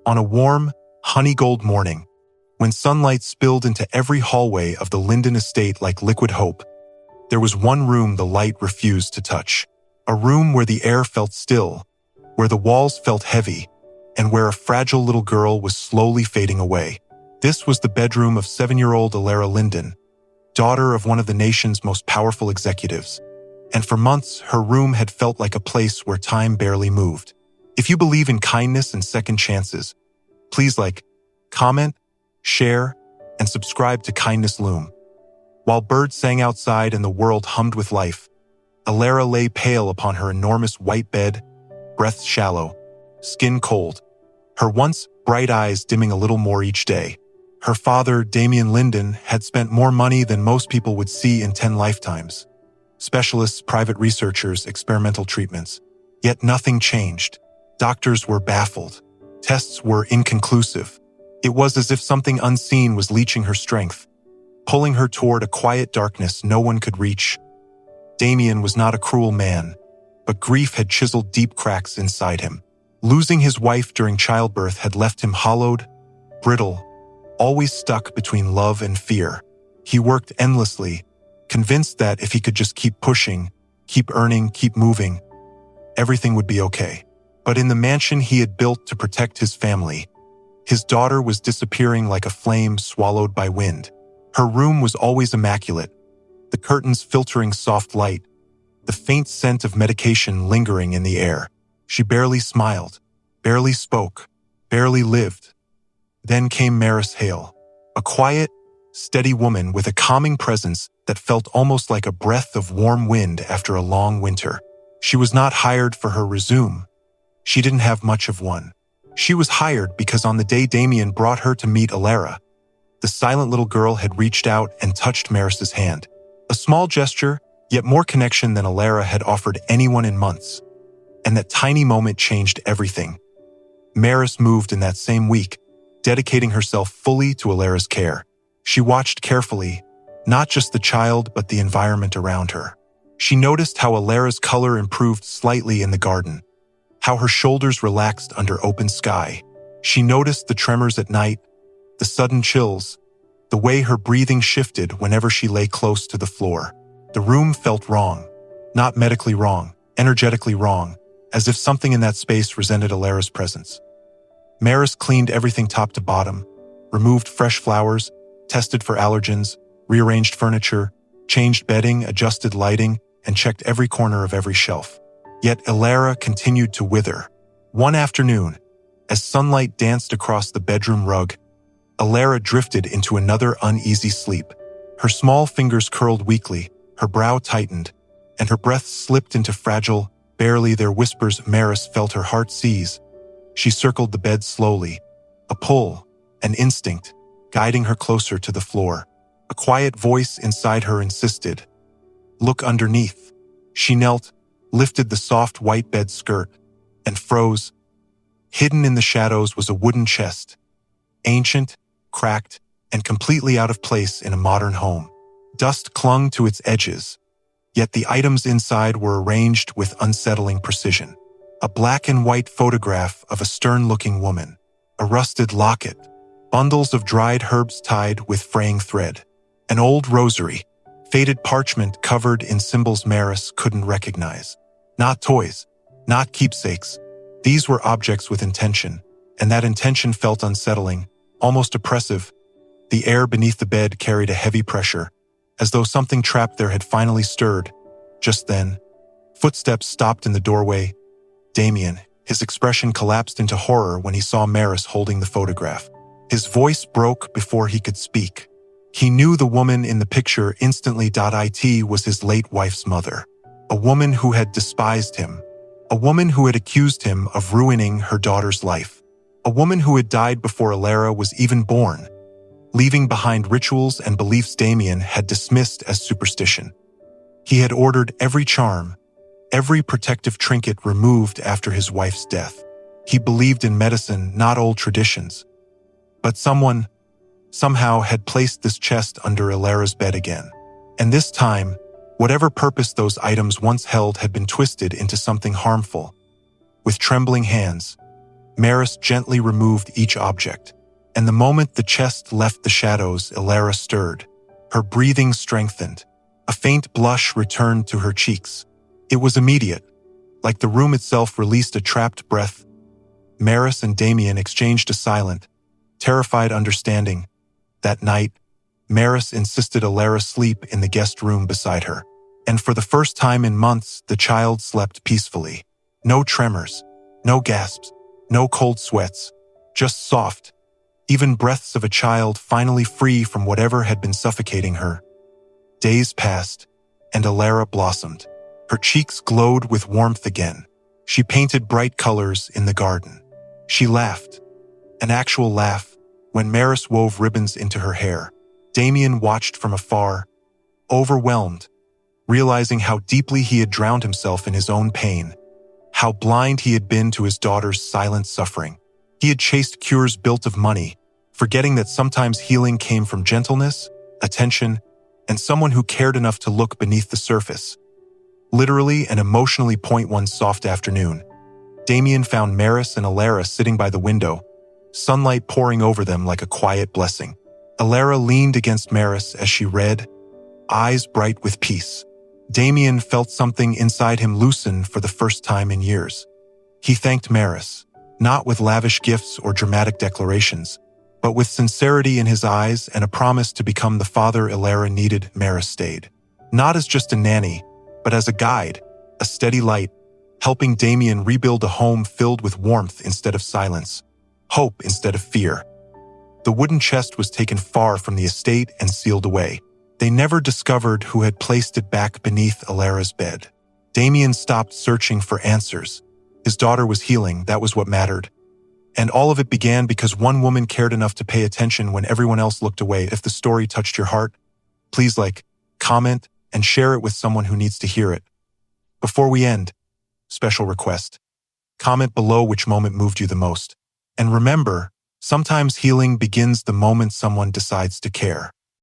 On a warm, honey-gold morning, when sunlight spilled into every hallway of the Linden estate like liquid hope, there was one room the light refused to touch. A room where the air felt still, where the walls felt heavy, and where a fragile little girl was slowly fading away. This was the bedroom of 7-year-old Alara Linden, daughter of one of the nation's most powerful executives. And for months, her room had felt like a place where time barely moved. If you believe in kindness and second chances, please like, comment, share, and subscribe to Kindness Loom. While birds sang outside and the world hummed with life, Alara lay pale upon her enormous white bed, breath shallow, skin cold, her once bright eyes dimming a little more each day. Her father, Damien Linden, had spent more money than most people would see in 10 lifetimes. Specialists, private researchers, experimental treatments. Yet nothing changed. Doctors were baffled. Tests were inconclusive. It was as if something unseen was leeching her strength, pulling her toward a quiet darkness no one could reach. Damien was not a cruel man, but grief had chiseled deep cracks inside him. Losing his wife during childbirth had left him hollowed, brittle, always stuck between love and fear. He worked endlessly, convinced that if he could just keep pushing, keep earning, keep moving, everything would be okay. But in the mansion he had built to protect his family, his daughter was disappearing like a flame swallowed by wind. Her room was always immaculate, the curtains filtering soft light, the faint scent of medication lingering in the air. She barely smiled, barely spoke, barely lived. Then came Maris Hale, a quiet, steady woman with a calming presence that felt almost like a breath of warm wind after a long winter. She was not hired for her resume. She didn't have much of one. She was hired because on the day Damien brought her to meet Alara, the silent little girl had reached out and touched Maris's hand. A small gesture, yet more connection than Alara had offered anyone in months. And that tiny moment changed everything. Maris moved in that same week, dedicating herself fully to Alara's care. She watched carefully, not just the child but the environment around her. She noticed how Alara's color improved slightly in the garden, how her shoulders relaxed under open sky. She noticed the tremors at night, the sudden chills, the way her breathing shifted whenever she lay close to the floor. The room felt wrong, not medically wrong, energetically wrong, as if something in that space resented Alara's presence. Maris cleaned everything top to bottom, removed fresh flowers, tested for allergens, rearranged furniture, changed bedding, adjusted lighting, and checked every corner of every shelf. Yet Alara continued to wither. One afternoon, as sunlight danced across the bedroom rug, Alara drifted into another uneasy sleep. Her small fingers curled weakly, her brow tightened, and her breath slipped into fragile, barely there whispers Maris felt her heart seize. She circled the bed slowly, a pull, an instinct, guiding her closer to the floor. A quiet voice inside her insisted, "Look underneath." She knelt, lifted the soft white bed skirt, and froze. Hidden in the shadows was a wooden chest, ancient, cracked, and completely out of place in a modern home. Dust clung to its edges, yet the items inside were arranged with unsettling precision. A black and white photograph of a stern-looking woman, a rusted locket, bundles of dried herbs tied with fraying thread, an old rosary, faded parchment covered in symbols Maris couldn't recognize. Not toys, not keepsakes. These were objects with intention, and that intention felt unsettling, almost oppressive. The air beneath the bed carried a heavy pressure, as though something trapped there had finally stirred. Just then, footsteps stopped in the doorway. Damien, his expression collapsed into horror when he saw Maris holding the photograph. His voice broke before he could speak. He knew the woman in the picture instantly. It was his late wife's mother, a woman who had despised him, a woman who had accused him of ruining her daughter's life, a woman who had died before Alara was even born, leaving behind rituals and beliefs Damien had dismissed as superstition. He had ordered every charm, every protective trinket removed after his wife's death. He believed in medicine, not old traditions. But someone, somehow, had placed this chest under Alara's bed again. And this time, whatever purpose those items once held had been twisted into something harmful. With trembling hands, Maris gently removed each object, and the moment the chest left the shadows, Elara stirred. Her breathing strengthened. A faint blush returned to her cheeks. It was immediate, like the room itself released a trapped breath. Maris and Damien exchanged a silent, terrified understanding. That night, Maris insisted Elara sleep in the guest room beside her, and for the first time in months, the child slept peacefully. No tremors, no gasps, no cold sweats, just soft, even breaths of a child finally free from whatever had been suffocating her. Days passed, and Elara blossomed. Her cheeks glowed with warmth again. She painted bright colors in the garden. She laughed, an actual laugh, when Maris wove ribbons into her hair. Damien watched from afar, overwhelmed, realizing how deeply he had drowned himself in his own pain, how blind he had been to his daughter's silent suffering. He had chased cures built of money, forgetting that sometimes healing came from gentleness, attention, and someone who cared enough to look beneath the surface. Literally and emotionally one soft afternoon, Damien found Maris and Elara sitting by the window, sunlight pouring over them like a quiet blessing. Elara leaned against Maris as she read, eyes bright with peace. Damien felt something inside him loosen for the first time in years. He thanked Maris, not with lavish gifts or dramatic declarations, but with sincerity in his eyes and a promise to become the father Elara needed. Maris stayed, not as just a nanny, but as a guide, a steady light, helping Damien rebuild a home filled with warmth instead of silence, hope instead of fear. The wooden chest was taken far from the estate and sealed away. They never discovered who had placed it back beneath Elara's bed. Damien stopped searching for answers. His daughter was healing, that was what mattered. And all of it began because one woman cared enough to pay attention when everyone else looked away. If the story touched your heart, please comment, and share it with someone who needs to hear it. Before we end, special request. Comment below which moment moved you the most. And remember, sometimes healing begins the moment someone decides to care.